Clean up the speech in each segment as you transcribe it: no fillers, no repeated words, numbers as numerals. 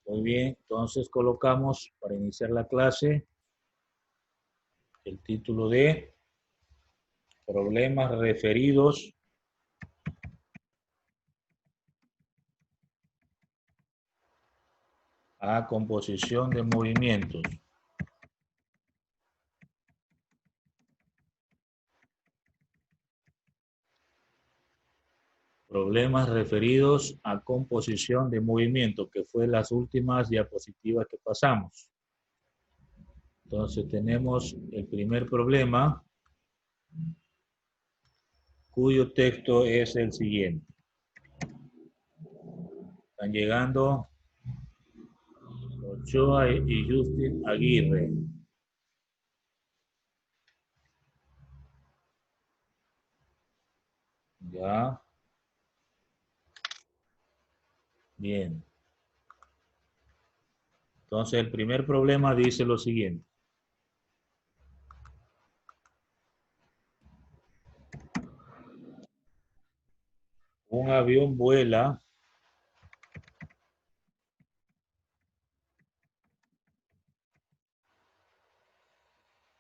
Muy bien, entonces colocamos para iniciar la clase el título de problemas referidos a composición de movimientos. Problemas referidos a composición de movimiento, que fue las últimas diapositivas que pasamos. Entonces tenemos el primer problema, cuyo texto es el siguiente. Están llegando Ochoa y Justin Aguirre. Ya. Bien. Entonces el primer problema dice lo siguiente. Un avión vuela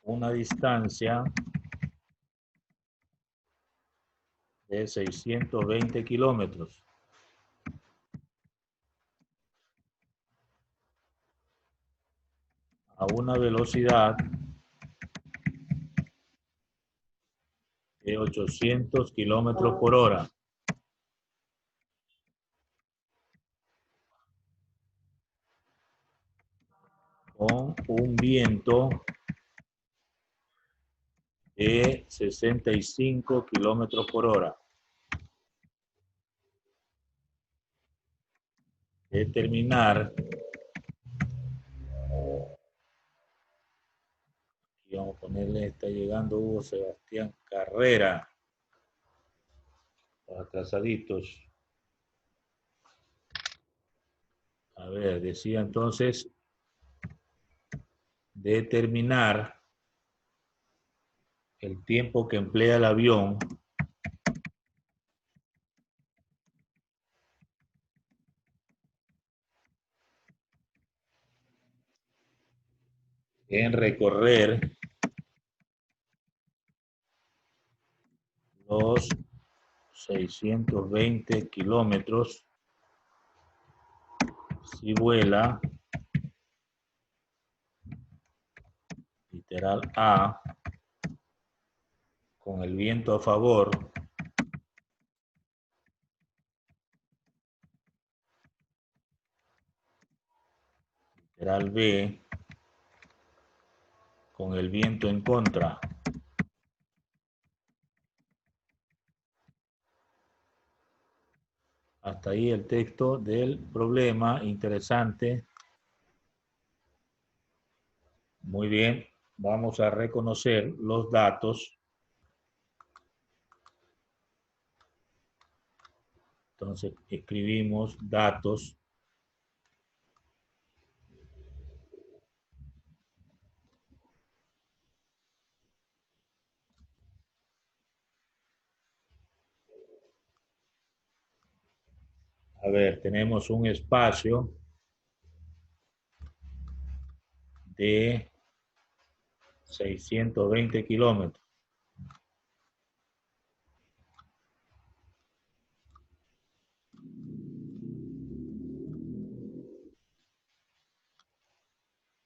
una distancia de 620 kilómetros. A una velocidad de 800 kilómetros por hora. Con un viento de 65 kilómetros por hora. Determinar, y vamos a ponerle, está llegando Hugo Sebastián Carrera, los atrasaditos. A ver, decía entonces, determinar el tiempo que emplea el avión en recorrer los 620 kilómetros si vuela, literal A, con el viento a favor, literal B, con el viento en contra. Hasta ahí el texto del problema, interesante. Muy bien, vamos a reconocer los datos. Entonces escribimos datos. A ver, tenemos un espacio de 620 kilómetros.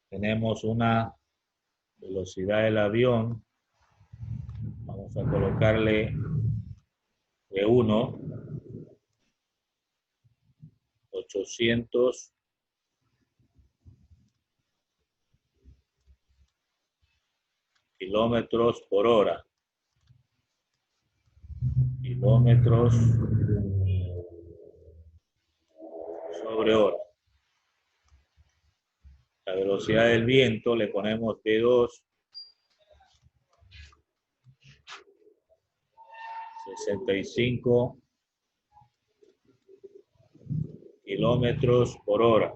Tenemos una velocidad del avión. Vamos a colocarle de 1, 800 kilómetros por hora. Kilómetros sobre hora. La velocidad del viento le ponemos V2, 65 kilómetros por hora.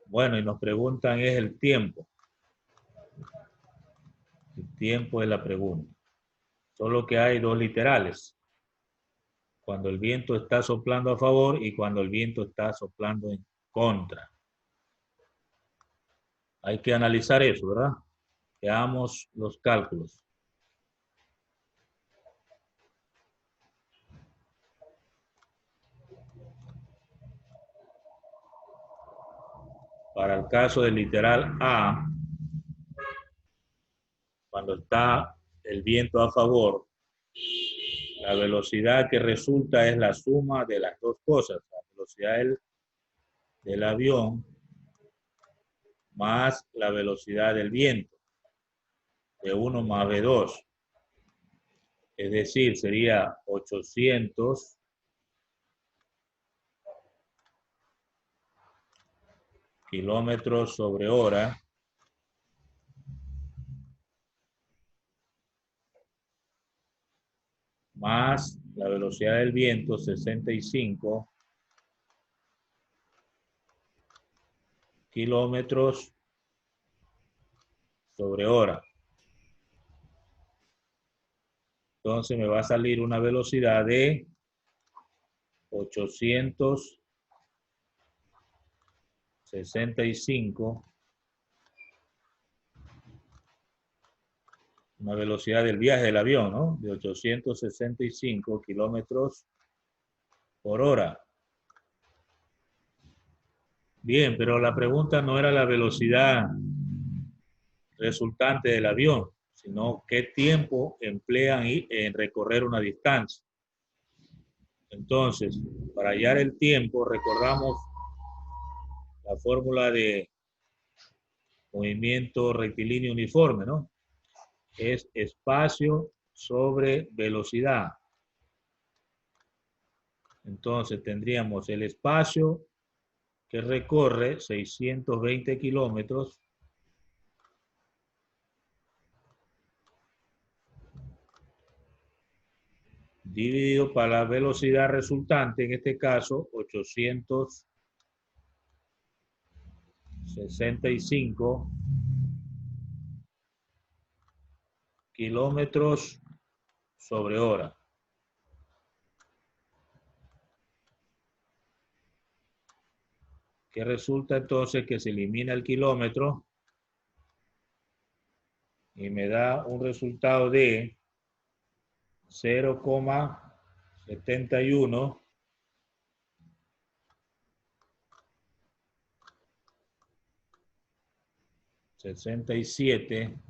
Bueno, y nos preguntan es el tiempo. El tiempo es la pregunta. Solo que hay dos literales. Cuando el viento está soplando a favor y cuando el viento está soplando en contra. Hay que analizar eso, ¿verdad? Veamos los cálculos. Para el caso del literal A, cuando está el viento a favor, la velocidad que resulta es la suma de las dos cosas, la velocidad del avión más la velocidad del viento, de 1 más V2. Es decir, sería 800 kilómetros sobre hora más la velocidad del viento, 65 kilómetros sobre hora. Entonces me va a salir una velocidad de 865, una velocidad del viaje del avión, ¿no? De 865 kilómetros por hora. Bien, pero la pregunta no era la velocidad resultante del avión, sino qué tiempo emplean en recorrer una distancia. Entonces, para hallar el tiempo, recordamos la fórmula de movimiento rectilíneo uniforme, ¿no? Es espacio sobre velocidad. Entonces, tendríamos el espacio que recorre 620 kilómetros dividido para la velocidad resultante, en este caso 865 kilómetros sobre hora. Que resulta entonces que se elimina el kilómetro y me da un resultado de 0,71 67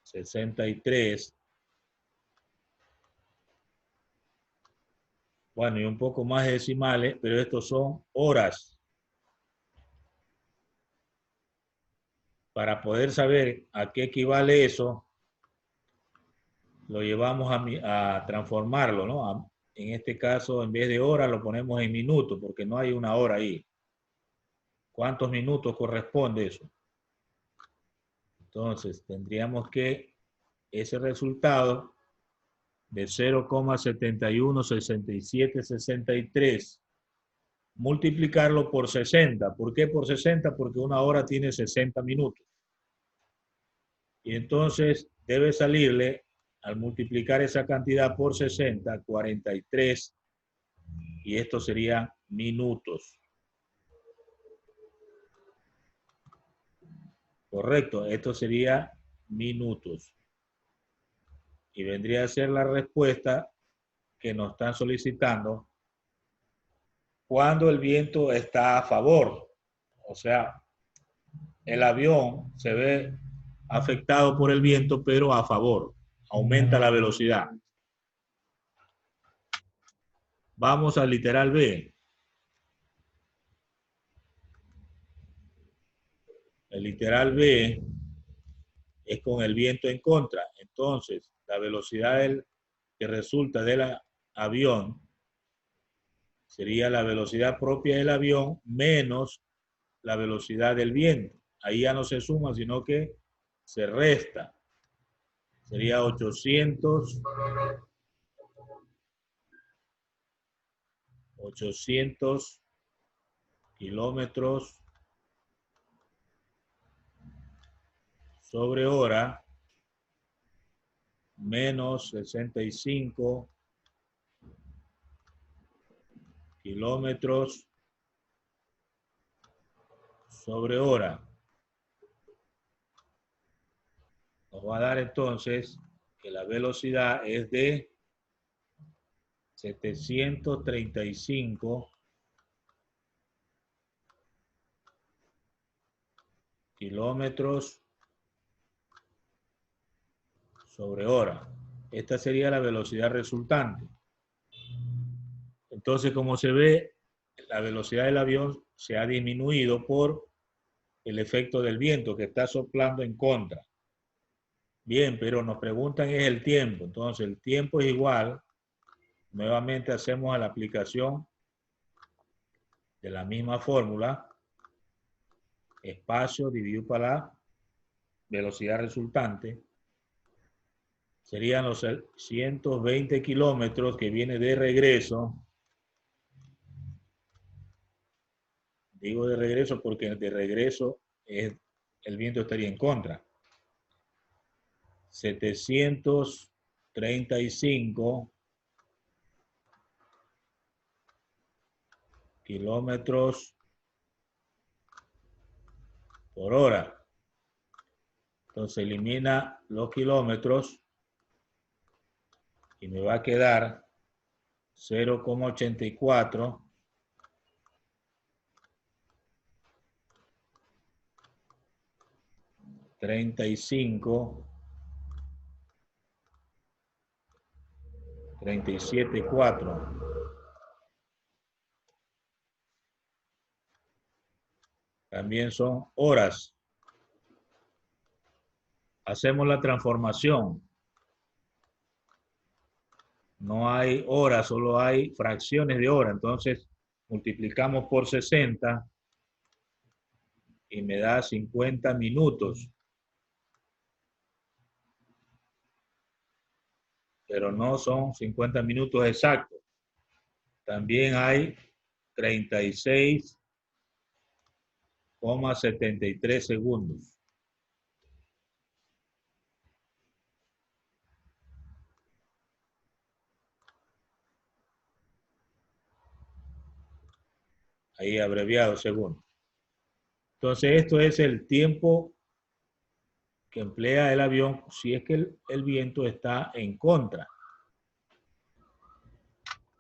63. Bueno, y un poco más de decimales, pero estos son horas. Para poder saber a qué equivale eso, lo llevamos a transformarlo, ¿no? En este caso, en vez de hora, lo ponemos en minutos, porque no hay una hora ahí. ¿Cuántos minutos corresponde eso? Entonces, tendríamos que ese resultado de 0,716763 multiplicarlo por 60. ¿Por qué por 60? Porque una hora tiene 60 minutos. Y entonces debe salirle, al multiplicar esa cantidad por 60, 43, y esto sería minutos. Correcto, esto sería minutos. Y vendría a ser la respuesta que nos están solicitando cuando el viento está a favor. O sea, el avión se ve afectado por el viento, pero a favor. Aumenta la velocidad. Vamos al literal B. El literal B es con el viento en contra. Entonces, la velocidad que resulta del avión sería la velocidad propia del avión menos la velocidad del viento. Ahí ya no se suma, sino que se resta. Sería 800 kilómetros sobre hora menos 65 kilómetros sobre hora. Nos va a dar entonces que la velocidad es de 735 kilómetros sobre hora. Esta sería la velocidad resultante. Entonces, como se ve, la velocidad del avión se ha disminuido por el efecto del viento que está soplando en contra. Bien, pero nos preguntan es el tiempo. Entonces, el tiempo es igual. Nuevamente hacemos la aplicación de la misma fórmula. Espacio dividido por la velocidad resultante. Serían los 120 kilómetros que viene de regreso. Digo de regreso porque de regreso el viento estaría en contra. 735 kilómetros por hora. Entonces elimina los kilómetros y me va a quedar 0,84 35 37,4. También son horas. Hacemos la transformación. No hay horas, solo hay fracciones de hora. Entonces multiplicamos por 60 y me da 50 minutos. Pero no son 50 minutos exactos. También hay 36,73 segundos. Ahí abreviado segundos. Entonces esto es el tiempo que emplea el avión si es que el viento está en contra.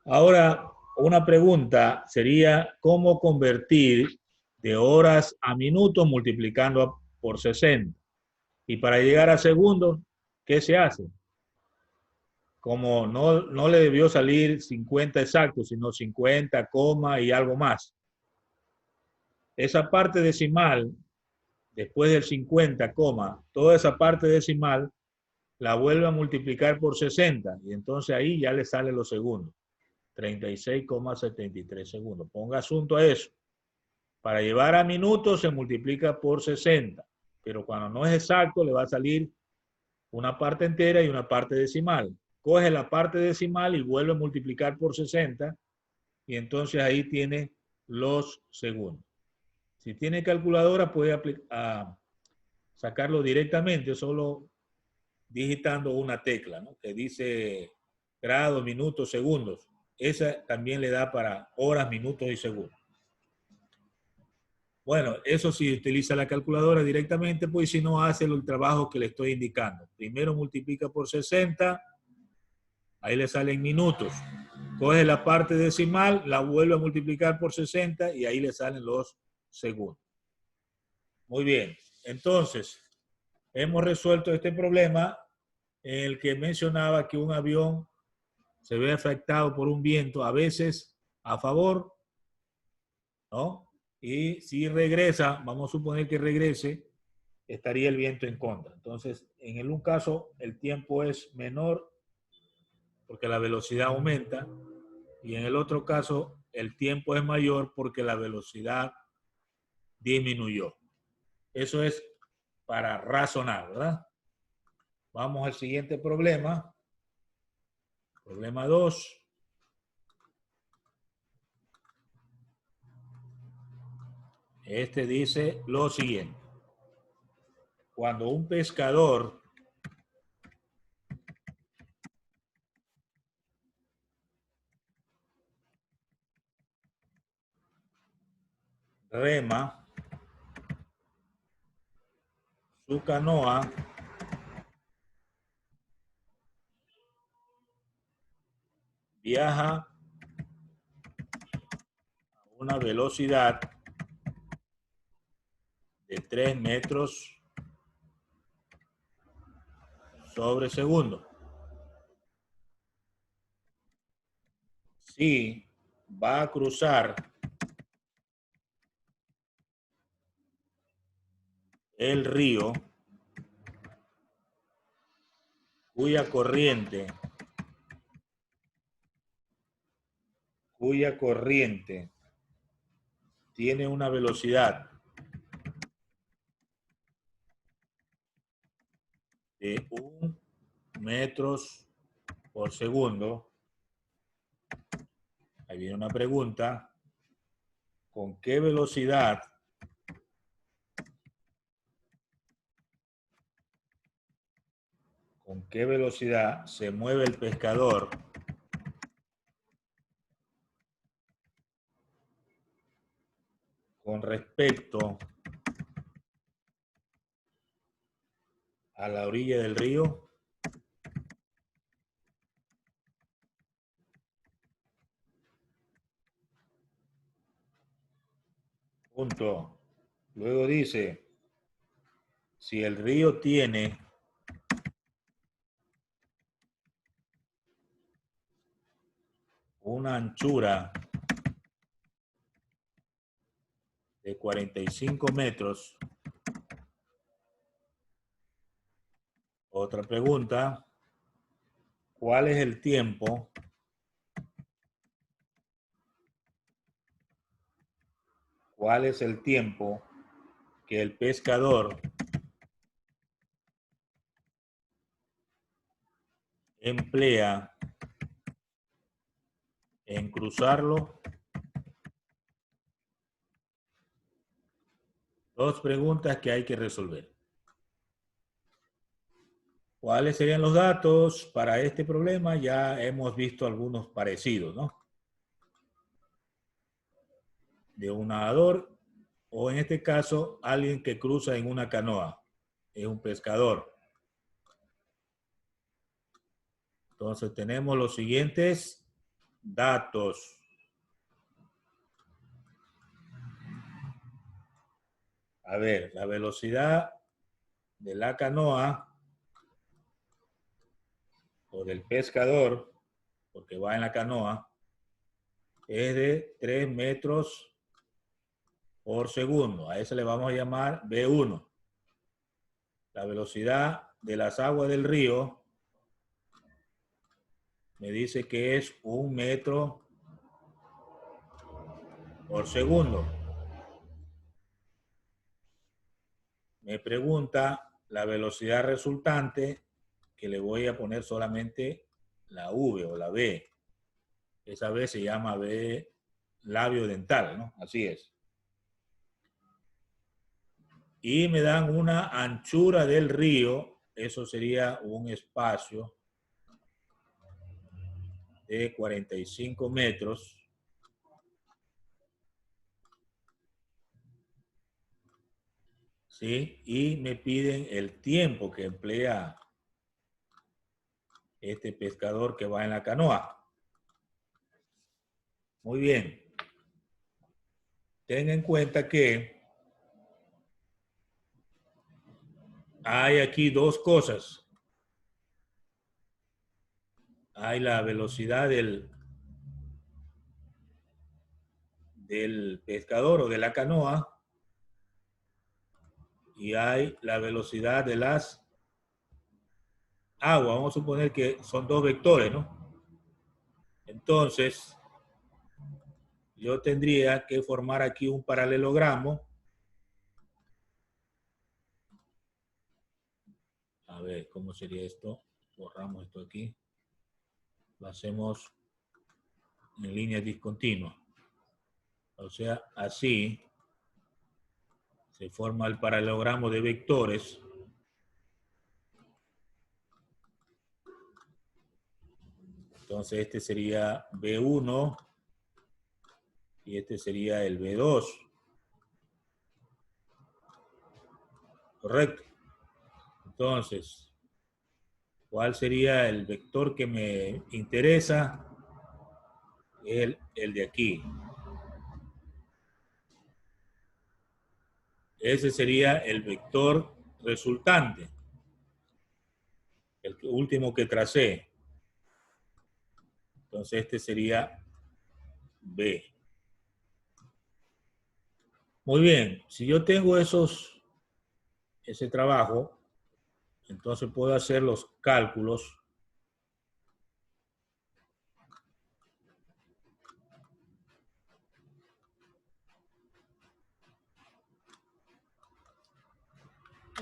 Ahora, una pregunta sería cómo convertir de horas a minutos multiplicando por 60. Y para llegar a segundos, ¿qué se hace? Como no le debió salir 50 exactos, sino 50, y algo más. Esa parte decimal, después del 50, toda esa parte decimal la vuelve a multiplicar por 60 y entonces ahí ya le salen los segundos. 36,73 segundos. Ponga asunto a eso. Para llevar a minutos se multiplica por 60, pero cuando no es exacto le va a salir una parte entera y una parte decimal. Coge la parte decimal y vuelve a multiplicar por 60 y entonces ahí tiene los segundos. Si tiene calculadora puede sacarlo directamente, solo digitando una tecla, ¿no? Que dice grados, minutos, segundos. Esa también le da para horas, minutos y segundos. Bueno, eso sí utiliza la calculadora directamente, pues si no hace el trabajo que le estoy indicando. Primero multiplica por 60, ahí le salen minutos. Coge la parte decimal, la vuelve a multiplicar por 60 y ahí le salen los segundos. Muy bien, entonces hemos resuelto este problema en el que mencionaba que un avión se ve afectado por un viento, a veces a favor, ¿no? Y si regresa, vamos a suponer que regrese, estaría el viento en contra. Entonces, en un caso, el tiempo es menor porque la velocidad aumenta y en el otro caso, el tiempo es mayor porque la velocidad disminuyó. Eso es para razonar, ¿verdad? Vamos al siguiente problema. Problema 2. Este dice lo siguiente. Cuando un pescador rema su canoa viaja a una velocidad de 3 metros sobre segundo. Si va a cruzar el río cuya corriente tiene una velocidad de 1 metros por segundo. Ahí viene una pregunta. ¿Con qué velocidad se mueve el pescador con respecto a la orilla del río? Punto. Luego dice, si el río tiene una anchura de 45 metros. Otra pregunta, ¿cuál es el tiempo que el pescador emplea en cruzarlo? Dos preguntas que hay que resolver. ¿Cuáles serían los datos para este problema? Ya hemos visto algunos parecidos, ¿no? De un nadador o en este caso alguien que cruza en una canoa. Es un pescador. Entonces tenemos los siguientes datos. A ver, la velocidad de la canoa o del pescador, porque va en la canoa, es de 3 metros por segundo. A eso le vamos a llamar B1. La velocidad de las aguas del río me dice que es 1 metro por segundo. Me pregunta la velocidad resultante, que le voy a poner solamente la V o la B. Esa B se llama B labio dental, ¿no? Así es. Y me dan una anchura del río, eso sería un espacio de 45 metros. ¿Sí? Y me piden el tiempo que emplea este pescador que va en la canoa. Muy bien. Ten en cuenta que hay aquí dos cosas. Hay la velocidad del pescador o de la canoa y hay la velocidad de las aguas. Vamos a suponer que son dos vectores, ¿no? Entonces, yo tendría que formar aquí un paralelogramo. A ver, ¿cómo sería esto? Borramos esto aquí. Lo hacemos en línea discontinua. O sea, así se forma el paralelogramo de vectores. Entonces este sería B1 y este sería el B2. Correcto. Entonces, ¿cuál sería el vector que me interesa? El de aquí. Ese sería el vector resultante. El último que tracé. Entonces este sería B. Muy bien. Si yo tengo ese trabajo, entonces puedo hacer los cálculos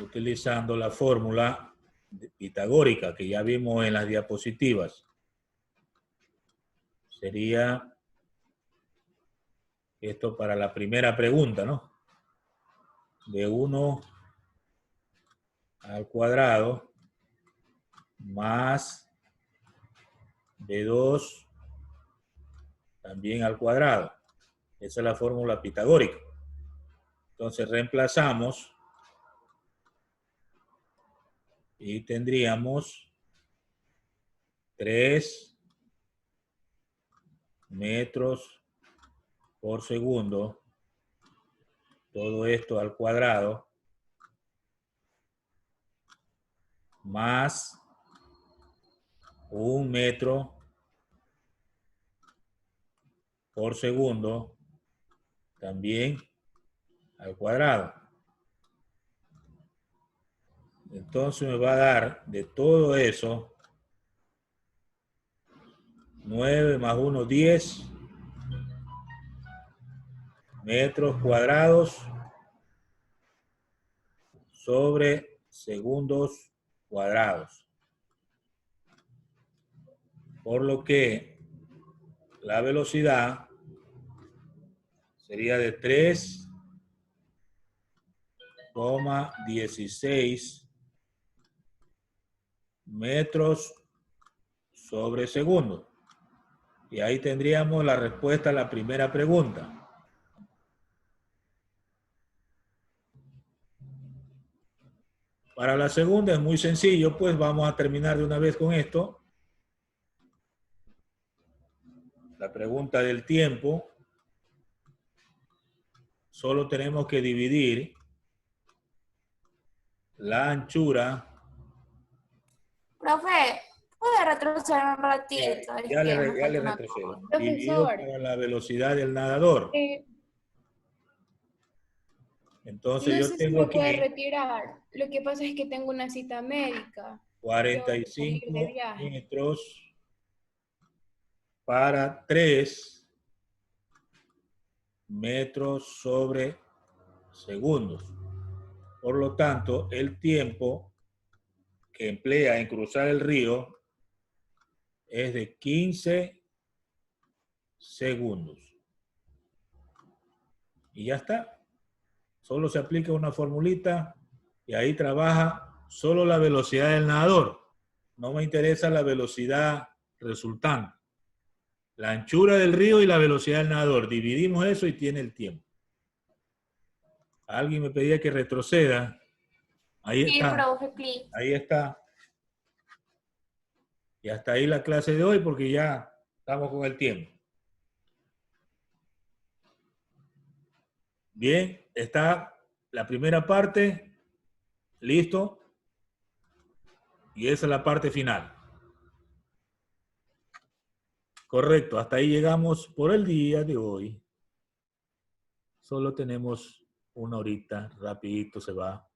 utilizando la fórmula pitagórica que ya vimos en las diapositivas. Sería esto para la primera pregunta, ¿no? De 1 al cuadrado más de 2 también al cuadrado. Esa es la fórmula pitagórica. Entonces reemplazamos y tendríamos 3 metros por segundo. Todo esto al cuadrado más 1 metro por segundo también al cuadrado. Entonces me va a dar de todo eso 9 más 1, 10 metros cuadrados sobre segundos cuadrados. Por lo que la velocidad sería de 3,16 metros sobre segundo. Y ahí tendríamos la respuesta a la primera pregunta. Para la segunda es muy sencillo, pues vamos a terminar de una vez con esto. La pregunta del tiempo. Solo tenemos que dividir la anchura. Profe, ¿puede retroceder un ratito? Ya le falta una retrocedo. cosa. Dividido Profesor, para la velocidad del nadador. Entonces no yo sé si tengo me puede aquí retirar. Lo que pasa es que tengo una cita médica. Tengo que salir 45 de viaje. metros para 3 metros sobre segundos. Por lo tanto, el tiempo que emplea en cruzar el río es de 15 segundos. Y ya está. Solo se aplica una formulita y ahí trabaja solo la velocidad del nadador. No me interesa la velocidad resultante. La anchura del río y la velocidad del nadador. Dividimos eso y tiene el tiempo. Alguien me pedía que retroceda. Ahí Sí, está. profe, please. Ahí está. Y hasta ahí la clase de hoy porque ya estamos con el tiempo. Bien, está la primera parte. Listo. Y esa es la parte final. Correcto, hasta ahí llegamos por el día de hoy. Solo tenemos una horita, rapidito se va.